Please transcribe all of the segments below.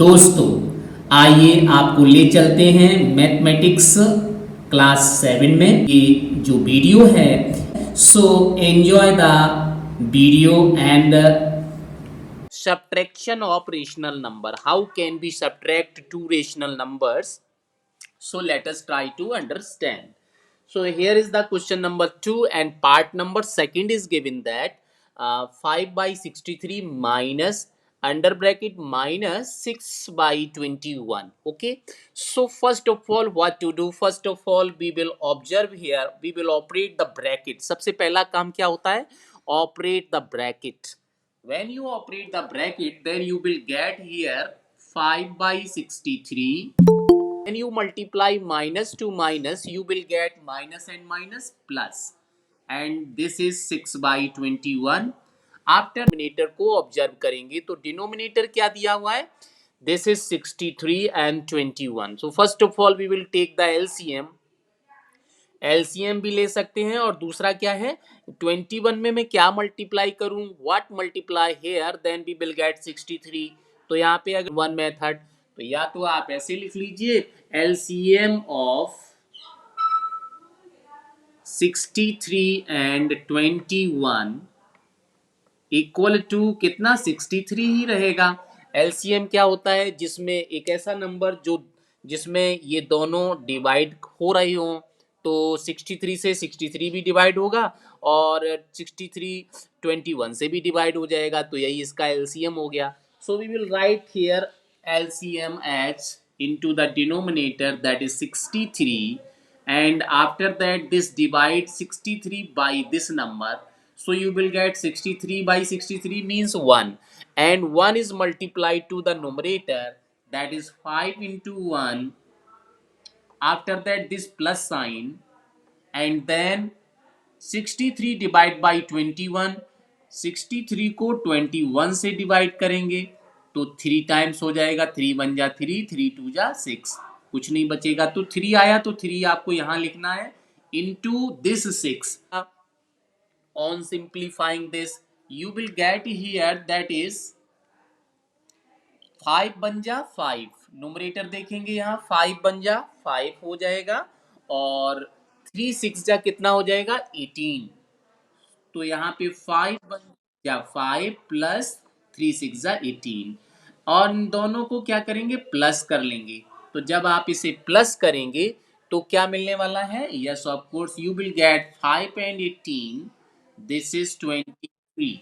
दोस्तों, आइए आपको ले चलते हैं मैथमेटिक्स क्लास 7 में। ये जो वीडियो है, so enjoy the video and subtraction of rational number. How can we subtract two rational numbers? So let us try to understand. So here is the question number 2 and part number second is given that 5 by 63 minus under bracket minus 6 by 21. Okay, so first of all what to do? First of all we will observe here, we will operate the bracket. सबसे पहला काम क्या होता है? Operate the bracket. When you operate the bracket, then you will get here 5 by 63. When you multiply minus to minus, you will get minus and minus plus, and this is 6 by 21. After denominator को observe करेंगे तो denominator क्या दिया हुआ है? This is 63 and 21. So first of all we will take the LCM. LCM भी ले सकते हैं और दूसरा क्या है? 21 में मैं क्या मल्टीप्लाई करूं? What multiply here, then we will get 63. तो यहाँ पे अगर वन मेथड, तो या तो आप ऐसे लिख लीजिए LCM of 63 and 21 equal to कितना? 63 ही रहेगा. एलसीएम क्या होता है? जिसमें एक ऐसा नंबर जो जिसमें ये दोनों डिवाइड हो रहे हो, तो 63 से 63 भी डिवाइड होगा और 63 21 से भी डिवाइड हो जाएगा, तो यही इसका एलसीएम हो गया. So we will write here LCM H into the denominator, that is 63, and after that this divide 63 by this number, so you will get 63 by 63 means 1, and 1 is multiplied to the numerator, that is 5 into 1. After that this plus sign, and then 63 divide by 21. 63 को 21 से divide करेंगे तो 3 times हो जाएगा. 3 1 जा 3, 3 2 जा 6, कुछ नहीं बचेगा. तो 3 आया तो 3 आपको यहां लिखना है into this 6. On simplifying this you will get here, that is 5 बन जा 5. न्यूमरेटर देखेंगे यहाँ 5 बन जा 5 हो जाएगा और 3 6 जा कितना हो जाएगा? 18. तो यहाँ पे 5 बन जा 5 प्लस 3 6 जा 18, और इन दोनों को क्या करेंगे? प्लस कर लेंगे. तो जब आप इसे प्लस करेंगे तो क्या मिलने वाला है? Yes of course you will get 5 and 18, this is 23.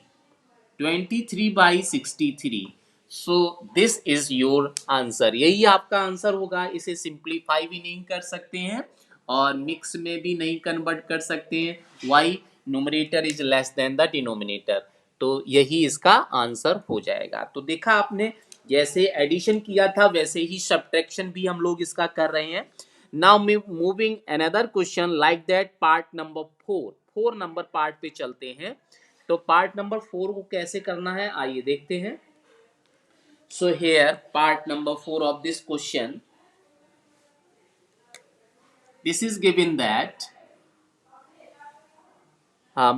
23 by 63. So this is your answer. यही आपका आंसर होगा. इसे सिंप्लीफाई भी नहीं कर सकते हैं और मिक्स में भी नहीं कन्वर्ट कर सकते हैं. Why? Numerator is less than the denominator. तो यही इसका आंसर हो जाएगा. तो देखा आपने, जैसे एडिशन किया था वैसे ही सब्ट्रैक्शन भी हम लोग इसका कर रहे हैं. Now moving another question like that, part number 4 number part पे चलते हैं. तो पार्ट नंबर 4 को कैसे करना है आइए देखते हैं. So here part number 4 of this question, this is given that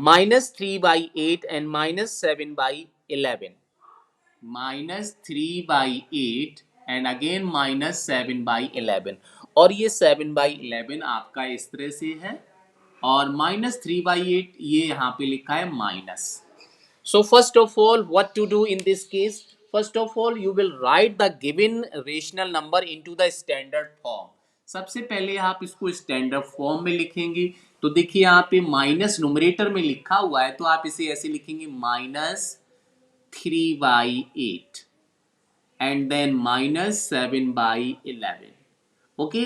minus 3 by 8 and minus 7 by 11. minus 3 by 8 and again minus 7 by 11. और ये 7 by 11 आपका इस तरह से है और minus 3 by 8 ये यहाँ पे लिखा है minus. So first of all, what to do in this case? First of all, you will write the given rational number into the standard form. सबसे पहले आप इसको स्टैंडर्ड फॉर्म में लिखेंगे. तो देखिए यहाँ पे माइनस न्यूमरेटर में लिखा हुआ है, तो आप इसे ऐसे लिखेंगे minus 3 by 8 and then minus 7 by 11. Okay,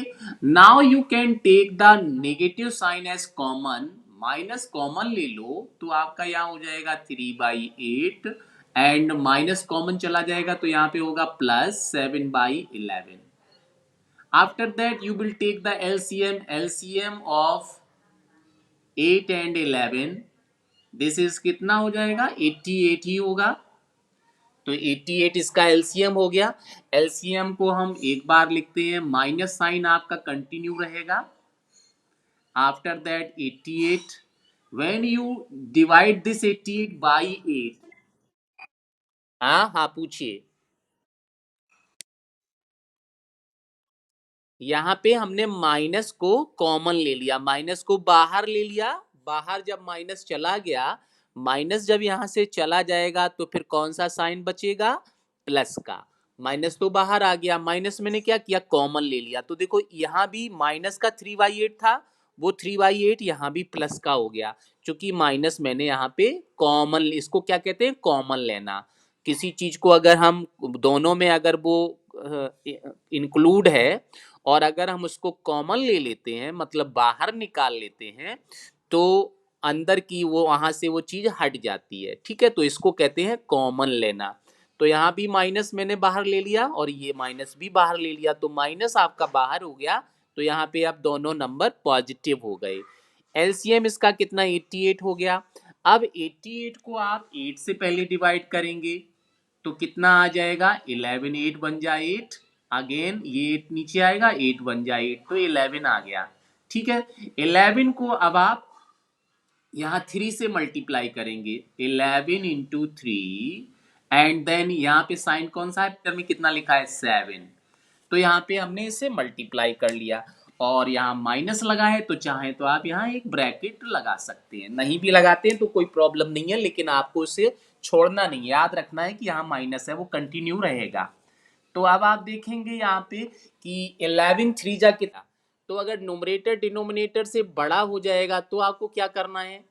now you can take the negative sign as common. Minus common ले लो तो आपका यहाँ हो जाएगा 3 बाई 8 एंड माइनस कॉमन चला जाएगा तो यहाँ पे होगा plus 7 by 11. After that you will take the LCM of 8 and 11. This is कितना हो जाएगा? 88 ही होगा. तो 88 इसका एलसीएम हो गया. एलसीएम को हम एक बार लिखते हैं, माइनस साइन आपका कंटिन्यू रहेगा. After that 88, when you divide this 88 by 8. हाँ हाँ पूछिए. यहाँ पे हमने माइनस को कॉमन ले लिया, माइनस को बाहर ले लिया। बाहर जब माइनस चला गया, माइनस जब यहाँ से चला जाएगा तो फिर कौन सा साइन बचेगा? प्लस का। माइनस तो बाहर आ गया, माइनस मैंने क्या किया? कॉमन ले लिया। तो देखो यहाँ भी माइनस का 3/8 था, वो 3/8 यहाँ भी प्लस का हो गया, क्योंकि माइनस मैंने यहाँ पे कॉमन, इसको क्या कहते हैं? कॉमन लेना। किसी चीज को अगर हम दोनों में अगर वो इंक्लूड है और अगर हम उसको कॉमन ले लेते हैं, मतलब बाहर निकाल लेते हैं, तो अंदर की वो वहां से वो चीज हट जाती है। ठीक है, तो इसको कहते हैं कॉमन लेना। तो यहाँ भी माइनस मैंने बाहर ले लिया और ये माइनस भी बाहर ले लिया, तो माइनस आपका बाहर हो गया। तो यहाँ पे अब दोनों नंबर पॉजिटिव हो गए। एलसीएम इसका कितना? 88 हो गया। अब 88 को आप 8 से पहले डिवाइड करेंगे तो कितना आ जाएगा? 11, 8 बन जाए 8, अगेन ये 8 नीचे आएगा, 8 बन जाए 8, तो 11 आ गया। ठीक है, 11 को अब आप यहाँ 3 से मल्टीप्लाई करेंगे, 11 इंटू 3, एंड देन यहाँ पे साइन कौन सा है? पिक्चर में कितना लिखा है? 7। तो यहाँ पे हमने इसे मल्टीप्लाई कर लिया, और यहाँ माइनस लगा है तो चाहे तो आप यहाँ एक ब्रैकेट लगा सकते हैं, नहीं भी लगाते हैं तो कोई प्रॉब्लम नहीं है, लेकिन आपको इसे छोड़ना नहीं, याद रखना है कि यहाँ माइनस है वो कंटिन्यू रहेगा। तो अब आप देखेंगे यहाँ पे कि 11 3 जा कितना, तो अगर नोमरेटर डिनोमिनेटर से बड़ा हो जाएगा तो आपको क्या करना है?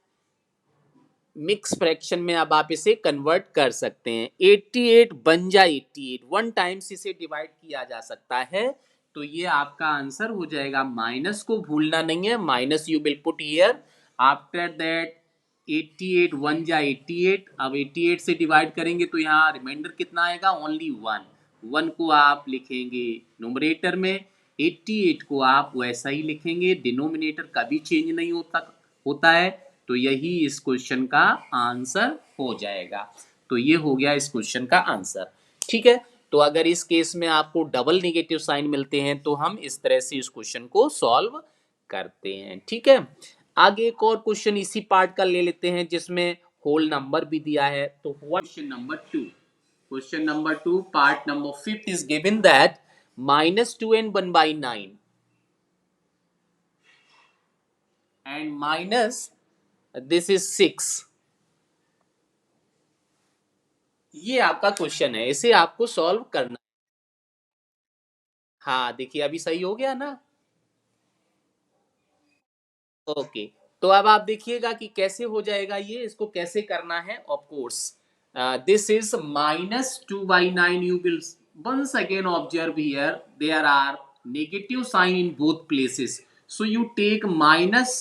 मिक्स फ्रैक्शन में अब आप इसे कन्वर्ट कर सकते हैं। 88 बन जाए 88, वन टाइम्स इसे डिवाइड किया जा सकता है। तो ये आपका आंसर हो जाएगा। माइनस को भूलना नहीं है, minus you will put here. After that 88 one जा 88, अब 88 से डिवाइड करेंगे तो यहाँ रिमाइंडर कितना आएगा? ओनली 1। 1 को आप लिखेंगे नोमरेटर में, 88 को आप वैसा ही लिखेंगे, डिनोमिनेटर कभी चेंज नहीं होता है। तो यही इस क्वेश्चन का आंसर हो जाएगा। तो ये हो गया इस क्वेश्चन का आंसर। ठीक है, तो अगर इस केस में आपको डबल नेगेटिव साइन मिलते हैं तो हम इस तरह से इस क्वेश्चन को सॉल्व करते हैं। ठीक है, आगे एक और क्वेश्चन इसी पार्ट का ले लेते हैं जिसमें होल नंबर भी दिया है। तो question number 2, question number 2 part number 5 is given that -2 and 1/9 and minus this is 6। ये आपका क्वेश्चन है, इसे आपको सॉल्व करना। हाँ देखिए, अभी सही हो गया ना? ओके, तो अब आप देखिएगा कि कैसे हो जाएगा ये, इसको कैसे करना है। Of course this is -2/9, you will once again observe here there are negative sign in both places, so you take minus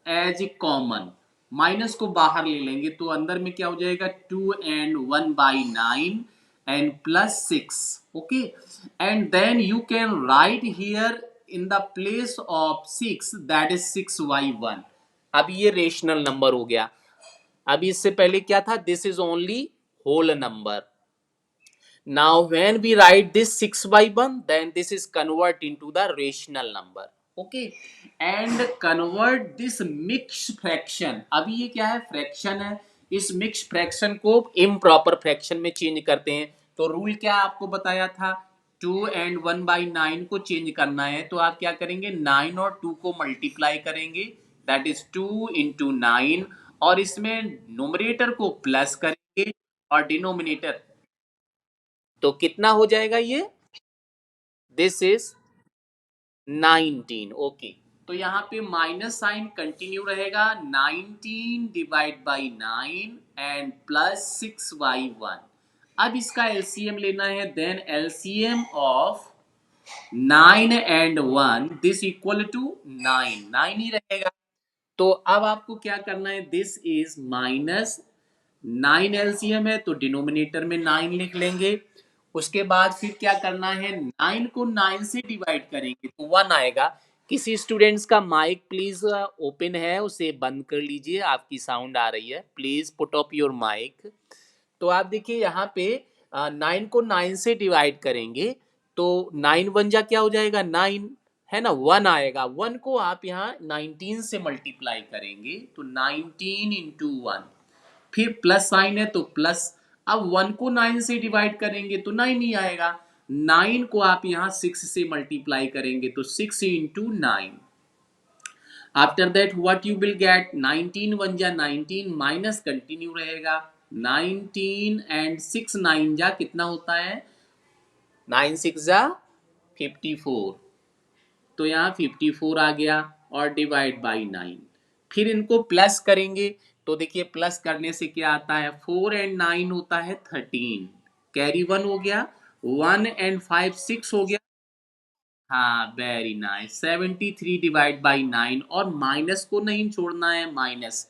as a common। Minus को बाहर ले लेंगे तो अंदर में क्या हो जाएगा? 2 and 1/9 and plus 6। okay, and then you can write here in the place of 6, that is 6/1। अब ये रेशनल नंबर हो गया। अभी इससे पहले क्या था? This is only whole number. Now, when we write this 6/1, then this is convert into the rational number. Okay, and convert this mixed fraction। अभी ये क्या है? फ्रैक्शन है। इस मिक्स फ्रैक्शन को इम्प्रॉपर फ्रैक्शन में चेंज करते हैं। तो रूल क्या आपको बताया था? 2 and 1/9 को चेंज करना है तो आप क्या करेंगे? 9 और 2 को मल्टीप्लाई करेंगे, दैट इज 2 इंटू 9, और इसमें नोमरेटर को प्लस करेंगे और डिनोमिनेटर, तो कितना हो जाएगा ये? This is 19। ओके, तो यहाँ पे माइनस साइन कंटिन्यू रहेगा, 19 डिवाइड बाई 9 एंड प्लस 6/1। अब इसका एलसीएम लेना है, then LCM of 9 and 1 this equal to 9, 9 ही रहेगा। तो अब आपको क्या करना है? दिस इज माइनस 9 एलसीएम है तो डिनोमिनेटर में 9 लिख लेंगे। उसके बाद फिर क्या करना है? 9 को 9 से डिवाइड करेंगे तो 1 आएगा। किसी स्टूडेंट्स का माइक प्लीज ओपन है, उसे बंद कर लीजिए, आपकी साउंड आ रही है, please put up your mic. तो आप देखिए यहाँ पे 9 को 9 से डिवाइड करेंगे तो 9 वन जा क्या हो जाएगा? 9 है ना, 1 आएगा। 1 को आप यहाँ 19 से मल्टीप्लाई करेंगे तो 19 इंटू 1, फिर प्लस साइन है तो प्लस। अब 1 को 9 से डिवाइड करेंगे तो 9 ही आएगा। 9 को आप यहाँ 6 से मल्टीप्लाई करेंगे तो 6 into 9। After that what you will get, 19 1 जा 19, माइनस कंटिन्यू रहेगा, 19 एंड 6 9 जा कितना होता है, 9 6 जा 54, तो यहाँ 54 आ गया और डिवाइड बाई 9। फिर इनको प्लस करेंगे तो देखिए प्लस करने से क्या आता है, 4 एंड 9 होता है 13, कैरी 1 हो गया, 1 एंड 5 6 हो गया। हाँ वेरी नाइस, 73 डिवाइड बाई 9, और माइनस को नहीं छोड़ना है, माइनस।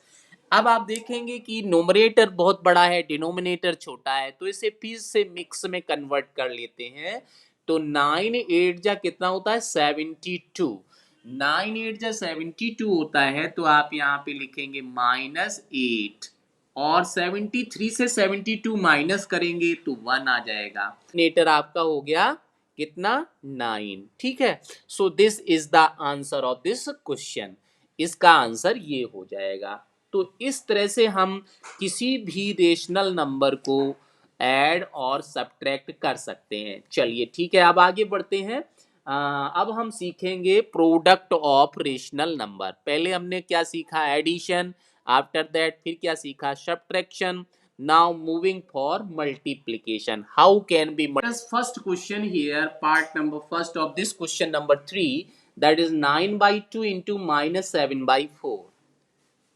अब आप देखेंगे कि नोमरेटर बहुत बड़ा है, डिनोमिनेटर छोटा है, तो इसे फिर से मिक्स में कन्वर्ट कर लेते हैं। तो 9 8 जा कितना होता है, 72, 9 8 जा 72 होता है, तो आप यहाँ पे लिखेंगे -8, और 73 से 72 माइनस करेंगे तो 1 आ जाएगा, नेटर आपका हो गया कितना, 9। ठीक है, so this is the answer of this question, इसका आंसर ये हो जाएगा। तो इस तरह से हम किसी भी रेशनल नंबर को ऐड और सब्ट्रैक्ट कर सकते हैं। चलिए ठीक है, अब आगे बढ़ते हैं। अब हम सीखेंगे प्रोडक्ट ऑफ रेशनल नंबर। पहले हमने क्या सीखा, एडिशन, आफ्टर दैट फिर क्या सीखा, subtraction. Now moving for multiplication. How can be first question here, part number first of this question number 3, that is 9 by 2 into minus 7 by 4.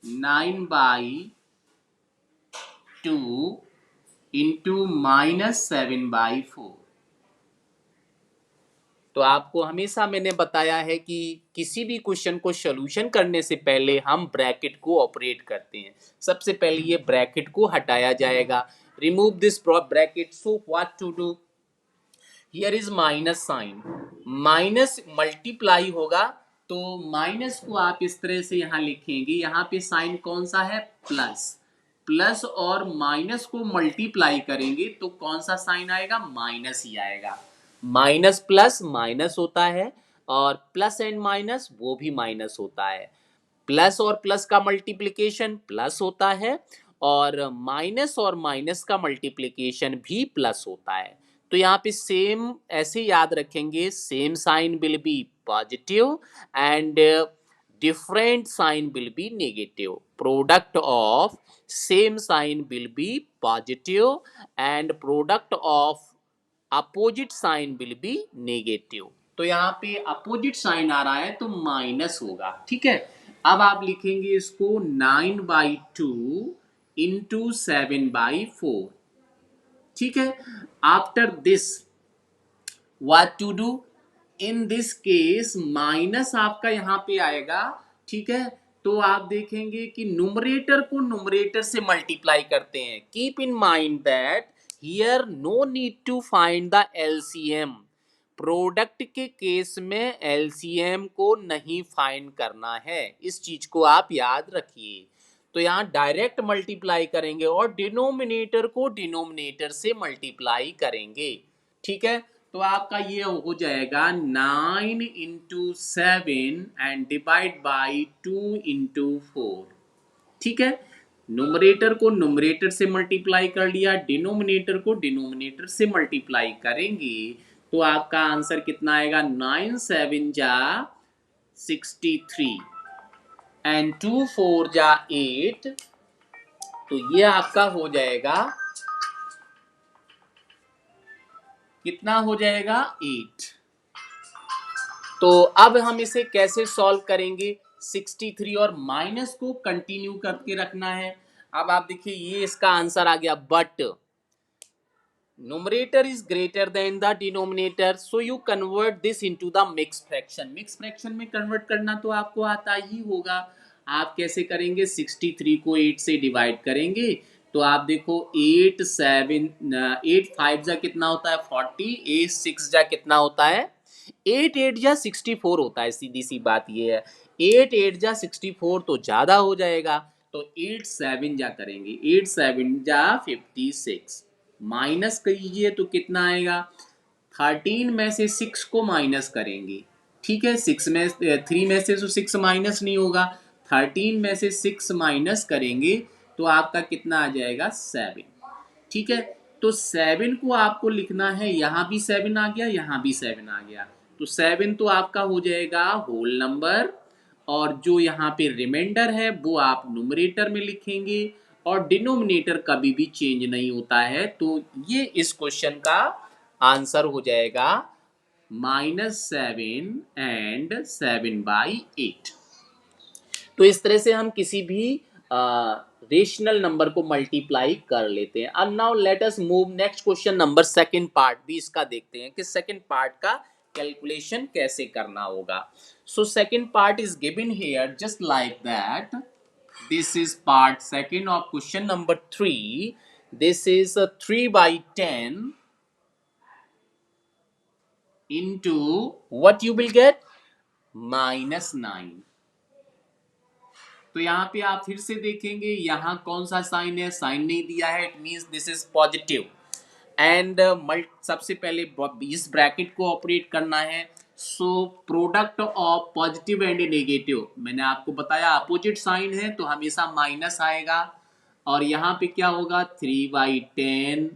9 by 2 into minus 7 by 4. तो आपको हमेशा मैंने बताया है कि किसी भी क्वेश्चन को सॉल्यूशन करने से पहले हम ब्रैकेट को ऑपरेट करते हैं। सबसे पहले ये ब्रैकेट को हटाया जाएगा, remove this bracket. So what to do, here is minus sign, minus multiply होगा, तो माइनस को आप इस तरह से यहाँ लिखेंगे, यहाँ पे साइन कौन सा है, प्लस, प्लस और माइनस को मल्टीप्लाई करेंगे तो कौन सा साइन आएगा, माइनस ही आएगा। माइनस प्लस माइनस होता है, और प्लस एंड माइनस वो भी माइनस होता है, प्लस और प्लस का मल्टीप्लिकेशन प्लस होता है, और माइनस और माइनस का मल्टीप्लिकेशन भी प्लस होता है। तो यहाँ पे सेम ऐसे याद रखेंगे, same sign will be positive and different sign will be negative. Product of same sign will be positive and product of opposite sign will be negative. तो यहाँ पे अपोजिट साइन आ रहा है तो माइनस होगा। ठीक है, अब आप लिखेंगे इसको 9 बाई 2 इंटू 7 बाई 4। ठीक है, after this what to do, in this case minus आपका यहाँ पे आएगा। ठीक है, तो आप देखेंगे कि नुमरेटर को नुमरेटर से मल्टीप्लाई करते हैं। Keep in mind that here no need to find the LCM. Product के केस में एलसीएम को नहीं फाइंड करना है, इस चीज को आप याद रखिए। तो यहाँ डायरेक्ट मल्टीप्लाई करेंगे और डिनोमिनेटर को डिनोमिनेटर से मल्टीप्लाई करेंगे। ठीक है, तो आपका ये हो जाएगा 9 into 7 and divide by 2 into 4। ठीक है, न्यूमरेटर को न्यूमरेटर से मल्टीप्लाई कर लिया, डिनोमिनेटर को डिनोमिनेटर से मल्टीप्लाई करेंगे तो आपका आंसर कितना आएगा, 9 7 जा 63 एंड 2 4 जा 8, तो ये आपका हो जाएगा, कितना हो जाएगा, 8। तो अब हम इसे कैसे सॉल्व करेंगे, 63 और माइनस को कंटिन्यू करके रखना है। अब आप देखिए ये इसका आंसर आ गया, but numerator is greater than the denominator, so you convert this into the mixed fraction। mixed fraction में convert करना तो आपको आता ही होगा। आप कैसे करेंगे, 63 को 8 से डिवाइड करेंगे तो आप देखो 8 7 8 5 जा कितना होता है, 40, 8 6 जा कितना होता है, 8 8 जा 64 होता है। सीधी सी बात ये है, 8 8 जा 64 तो ज्यादा हो जाएगा, तो 8 7 जा करेंगे, 8 7 जा 56, माइनस कीजिए तो कितना आएगा, 13 में से 6 को माइनस करेंगे। ठीक है, 6 में 3 में से तो 6 माइनस नहीं होगा, 13 में से 6 माइनस करेंगे तो आपका कितना आ जाएगा, 7। ठीक है, तो 7 को आपको लिखना है, यहां भी 7 आ गया, यहां भी 7 आ गया, तो 7 तो आपका हो जाएगा होल नंबर, और जो यहाँ पे रिमाइंडर है वो आप नुमरेटर में लिखेंगे, और डिनोमिनेटर कभी भी चेंज नहीं होता है। तो ये इस क्वेश्चन का आंसर हो जाएगा -7 एंड 7/8। तो इस तरह से हम किसी भी रेशनल नंबर को मल्टीप्लाई कर लेते हैं। अब now let us move next question number second part भी इसका देखते हैं कि सेकंड पार्ट का कैलकुलेशन कैसे करना होगा। So second part is given here just like that. This is part second of question number 3। This is 3/10 into what you will get -9। तो यहाँ पे आप फिर से देखेंगे, यहाँ कौन सा साइन है, साइन नहीं दिया है, it means this is positive. And सबसे पहले इस ब्रैकेट को ऑपरेट करना है। So product of positive and negative, मैंने आपको बताया अपोजिट साइन है तो हमेशा माइनस आएगा। और यहाँ पे क्या होगा, 3/10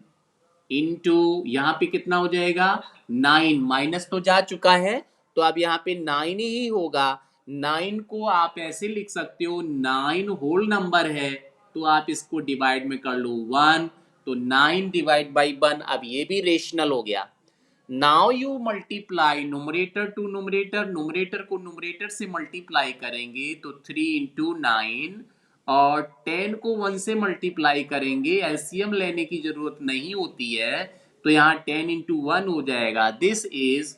इंटू यहाँ पे कितना हो जाएगा 9, माइनस तो जा चुका है तो अब यहाँ पे 9 ही होगा। 9 को आप ऐसे लिख सकते हो, 9 होल नंबर है तो आप इसको डिवाइड में कर लो 1, तो 9 डिवाइड बाई 1, अब ये भी रेशनल हो गया। Now you multiply numerator to numerator, numerator को नुमरेटर से मल्टीप्लाई करेंगे तो 3 × 9, और 10 को 1 से मल्टीप्लाई करेंगे, एलसीएम लेने की जरूरत नहीं होती है, तो यहाँ 10 × 1 हो जाएगा। दिस इज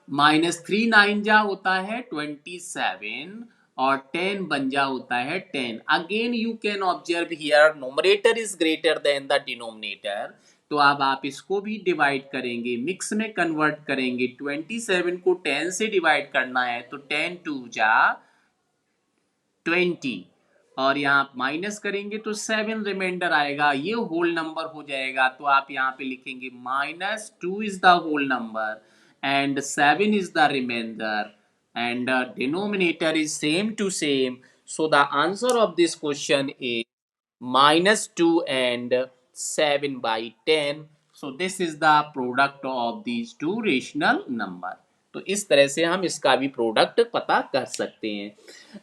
-3 9 जा होता है 27, और 10 बन जा होता है 10। Again you can observe here numerator is greater than the denominator, तो अब आप इसको भी डिवाइड करेंगे, मिक्स में कन्वर्ट करेंगे। 27 को 10 से डिवाइड करना है तो 10 2 जा 20, और यहाँ माइनस करेंगे तो 7 रिमाइंडर आएगा, ये होल नंबर हो जाएगा। तो आप यहाँ पे लिखेंगे -2 is the whole number and 7 is the remainder, and denominator is same to same, so the answer of this question is -2 and 7/10। so this is the product of these two rational number। तो इस तरह से हम इसका भी product पता कर सकते हैं।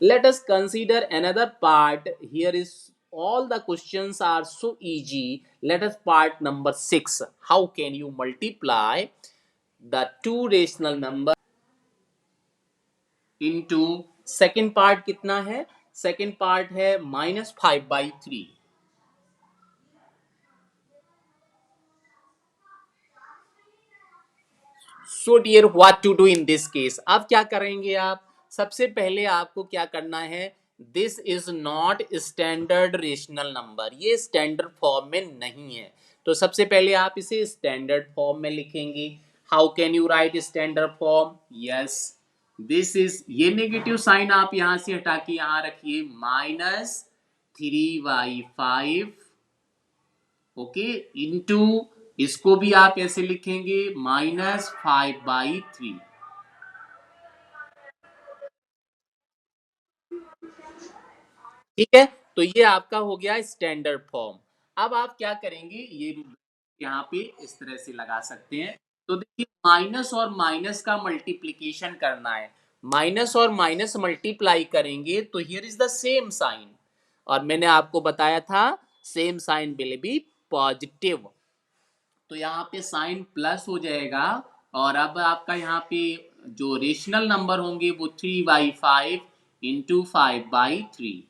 Let us consider another part, here is all the questions are so easy। let us part number 6, how can you multiply the two rational number into second part कितना है, second part है -5/3। So dear what to do in this case, अब क्या करेंगे आप, सबसे पहले आपको क्या करना है, this is not standard rational number, ये स्टैंडर्ड फॉर्म में नहीं है, तो सबसे पहले आप इसे स्टैंडर्ड फॉर्म में लिखेंगे। How can you right standard form, yes this is, ये नेगेटिव साइन आप यहां से हटा के यहां रखिए, -3/5, ओके, इंटू इसको भी आप ऐसे लिखेंगे -5/3। ठीक है, तो ये आपका हो गया स्टैंडर्ड फॉर्म। अब आप क्या करेंगे, ये यहाँ पे इस तरह से लगा सकते हैं। तो देखिए माइनस और माइनस का मल्टीप्लीकेशन करना है, माइनस और माइनस मल्टीप्लाई करेंगे तो here is the same sign, और मैंने आपको बताया था same sign will be positive, तो यहाँ पे साइन प्लस हो जाएगा। और अब आपका यहाँ पे जो रेशनल नंबर होंगे वो 3/5 इंटू 5/3।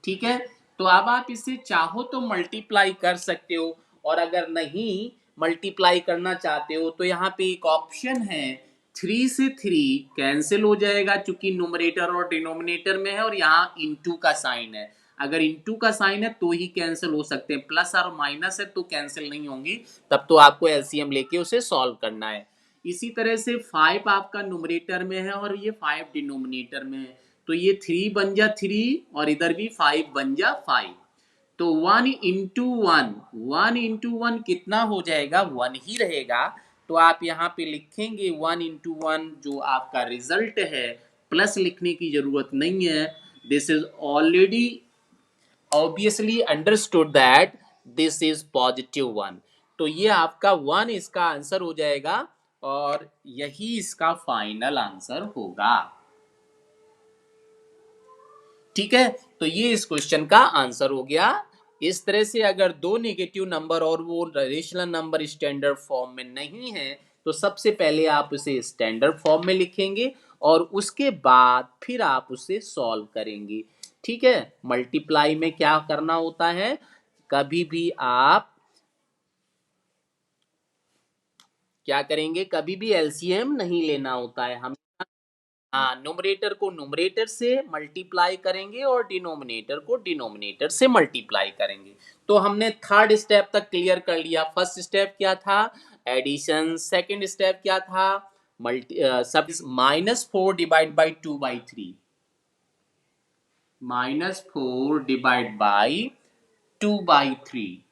ठीक है, तो अब आप इसे चाहो तो मल्टीप्लाई कर सकते हो, और अगर नहीं मल्टीप्लाई करना चाहते हो तो यहाँ पे एक ऑप्शन है, 3 से 3 कैंसिल हो जाएगा चूंकि नुमरेटर और डिनोमिनेटर में है, और यहाँ इंटू का साइन है, अगर इंटू का साइन है तो ही कैंसिल हो सकते हैं, प्लस और माइनस है तो कैंसिल नहीं होंगी, तब तो आपको एलसीएम लेके उसे सॉल्व करना है। इसी तरह से 5 आपका नुमरेटर में है और ये 5 डिनोमिनेटर में है, तो ये 3 बन जा 3 और इधर भी 5 बन जा 5, तो 1 × 1 कितना हो जाएगा, 1 ही रहेगा। तो आप यहाँ पे लिखेंगे 1 × 1 जो आपका रिजल्ट है, प्लस लिखने की जरूरत नहीं है। This is already obviously understood that this is +1। तो ये आपका 1 इसका आंसर हो जाएगा और यही इसका फाइनल आंसर होगा। ठीक है, तो ये इस क्वेश्चन का आंसर हो गया। इस तरह से अगर दो नेगेटिव नंबर और वो रेशनल नंबर स्टैंडर्ड फॉर्म में नहीं है तो सबसे पहले आप उसे स्टैंडर्ड फॉर्म में लिखेंगे और उसके बाद फिर आप उसे सॉल्व करेंगे। ठीक है, मल्टीप्लाई में क्या करना होता है, कभी भी आप क्या करेंगे, कभी भी एलसीएम नहीं लेना होता है हम। हाँ, न्यूमरेटर को न्यूमरेटर से मल्टीप्लाई करेंगे और डिनोमिनेटर को डिनोमिनेटर से मल्टीप्लाई करेंगे। तो हमने थर्ड स्टेप तक क्लियर कर लिया। फर्स्ट स्टेप क्या था, एडिशन। सेकंड स्टेप क्या था, मल्टी सब -4 डिवाइड बाई 2/3, -4 डिवाइड बाई 2/3।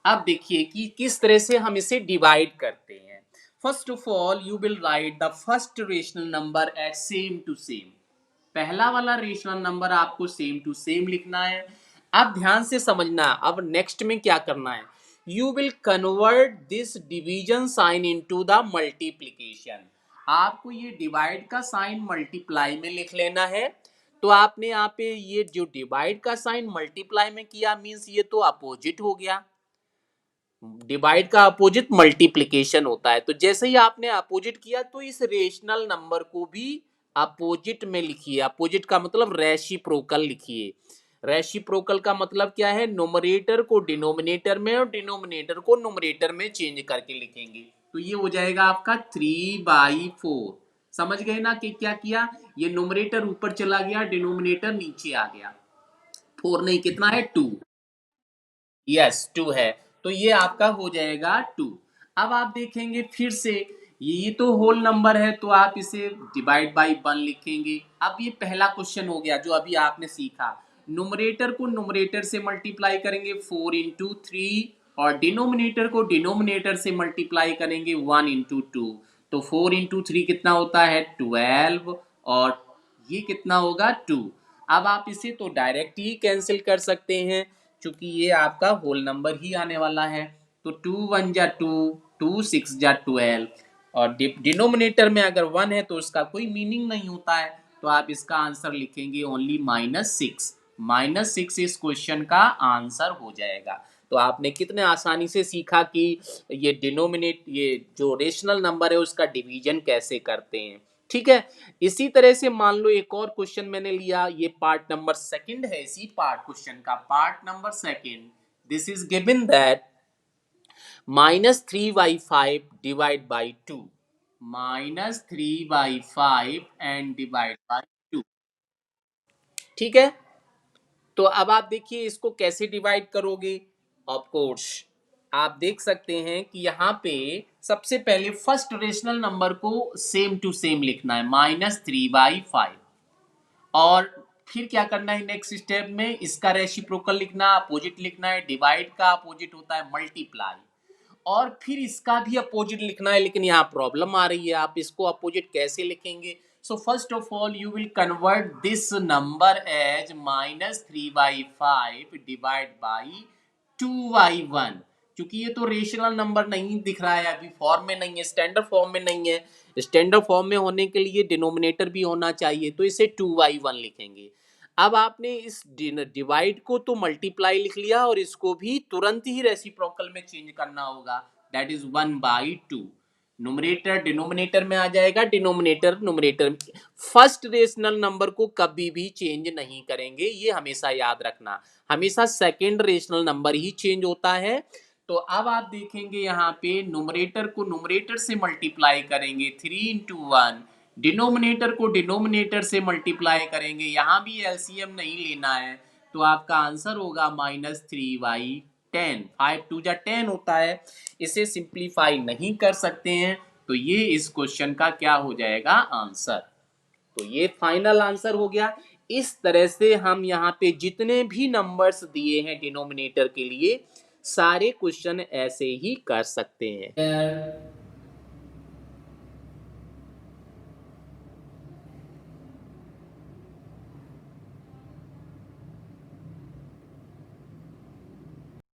अब देखिए कि किस तरह से हम इसे डिवाइड करते हैं। First of all you will write the first rational number at same to same. पहला वाला रेशनल नंबर आपको सेम टू सेम लिखना है। अब ध्यान से समझना, अब नेक्स्ट में क्या करना है, you will convert this division sign into the multiplication. आपको ये डिवाइड का साइन मल्टीप्लाई में लिख लेना है। तो आपने यहाँ पे ये जो डिवाइड का साइन मल्टीप्लाई में किया मींस ये तो अपोजिट हो गया। डिवाइड का अपोजिट मल्टीप्लिकेशन होता है। तो जैसे ही आपने अपोजिट किया तो इस रेशनल नंबर को भी अपोजिट में लिखिए। अपोजिट का मतलब रेसिप्रोकल लिखिए। रेसिप्रोकल का मतलब क्या है, नोमरेटर को डिनोमिनेटर में और डिनोमिनेटर को नोमरेटर में चेंज करके लिखेंगे। तो ये हो जाएगा आपका 3/4। समझ गए ना कि क्या किया, ये नोमरेटर ऊपर चला गया, डिनोमिनेटर नीचे आ गया। 4 नहीं, कितना है, 2। यस 2 है। तो ये आपका हो जाएगा 2। अब आप देखेंगे फिर से, ये तो होल नंबर है तो आप इसे डिवाइड बाई 1 लिखेंगे। अब ये पहला क्वेश्चन हो गया जो अभी आपने सीखा। नुमरेटर को नुमरेटर से मल्टीप्लाई करेंगे 4 इंटू 3 और डिनोमिनेटर को डिनोमिनेटर से मल्टीप्लाई करेंगे 1 इंटू 2। तो 4 इंटू 3 कितना होता है, 12 और ये कितना होगा, 2। अब आप इसे तो डायरेक्ट ही कैंसिल कर सकते हैं क्योंकि ये आपका होल नंबर ही आने वाला है। तो 2 1 जा 2, 2 6 जा 12 और डिनोमिनेटर में अगर 1 है तो उसका कोई मीनिंग नहीं होता है। तो आप इसका आंसर लिखेंगे ओनली -6। -6 इस क्वेश्चन का आंसर हो जाएगा। तो आपने कितने आसानी से सीखा कि ये जो रेशनल नंबर है उसका डिवीजन कैसे करते हैं। ठीक है, इसी तरह से मान लो एक और क्वेश्चन मैंने लिया, ये पार्ट नंबर सेकंड है इसी पार्ट क्वेश्चन का, part number second. This is given that -3/5 divide by 2, -3/5 and divide by 2। ठीक है, तो अब आप देखिए इसको कैसे डिवाइड करोगे। ऑफ कोर्स आप देख सकते हैं कि यहाँ पे सबसे पहले फर्स्ट रेशनल नंबर को सेम टू सेम लिखना है, -3/5। और फिर क्या करना है नेक्स्ट स्टेप में, इसका रेसिप्रोकल लिखना, अपोजिट लिखना है। डिवाइड का अपोजिट होता है मल्टीप्लाई। और फिर इसका भी अपोजिट लिखना है, लेकिन यहाँ प्रॉब्लम आ रही है, आप इसको अपोजिट कैसे लिखेंगे। So first of all you will convert this number as -3/5 divide by 2/1। क्योंकि ये तो रेशनल नंबर नहीं दिख रहा है, अभी फॉर्म में नहीं है, स्टैंडर्ड फॉर्म में नहीं है। स्टैंडर्ड फॉर्म में होने के लिए डिनोमिनेटर भी होना चाहिए, तो इसे 2/1 लिखेंगे। अब आपने इस डिवाइड को तो मल्टीप्लाई लिख लिया और इसको भी तुरंत ही रेसिप्रोकल में चेंज करना होगा, दैट इज 1/2। नुमरेटर डिनोमिनेटर में आ जाएगा, denominator numerator. First rational number को कभी भी चेंज नहीं करेंगे, ये हमेशा याद रखना। हमेशा सेकेंड रेशनल नंबर ही चेंज होता है। तो अब आप देखेंगे यहाँ पे नुमरेटर को नुमरेटर से मल्टीप्लाई करेंगे 3 × 1, डिनोमिनेटर को डिनोमिनेटर से मल्टीप्लाई करेंगे, यहाँ भी एलसीएम नहीं लेना है। तो आपका आंसर होगा -3/10। 5 2 जा 10 होता है, इसे सिंप्लीफाई नहीं कर सकते हैं। तो ये इस क्वेश्चन का क्या हो जाएगा, आंसर। तो ये फाइनल आंसर हो गया। इस तरह से हम यहाँ पे जितने भी नंबर्स दिए हैं डिनोमिनेटर के लिए सारे क्वेश्चन ऐसे ही कर सकते हैं।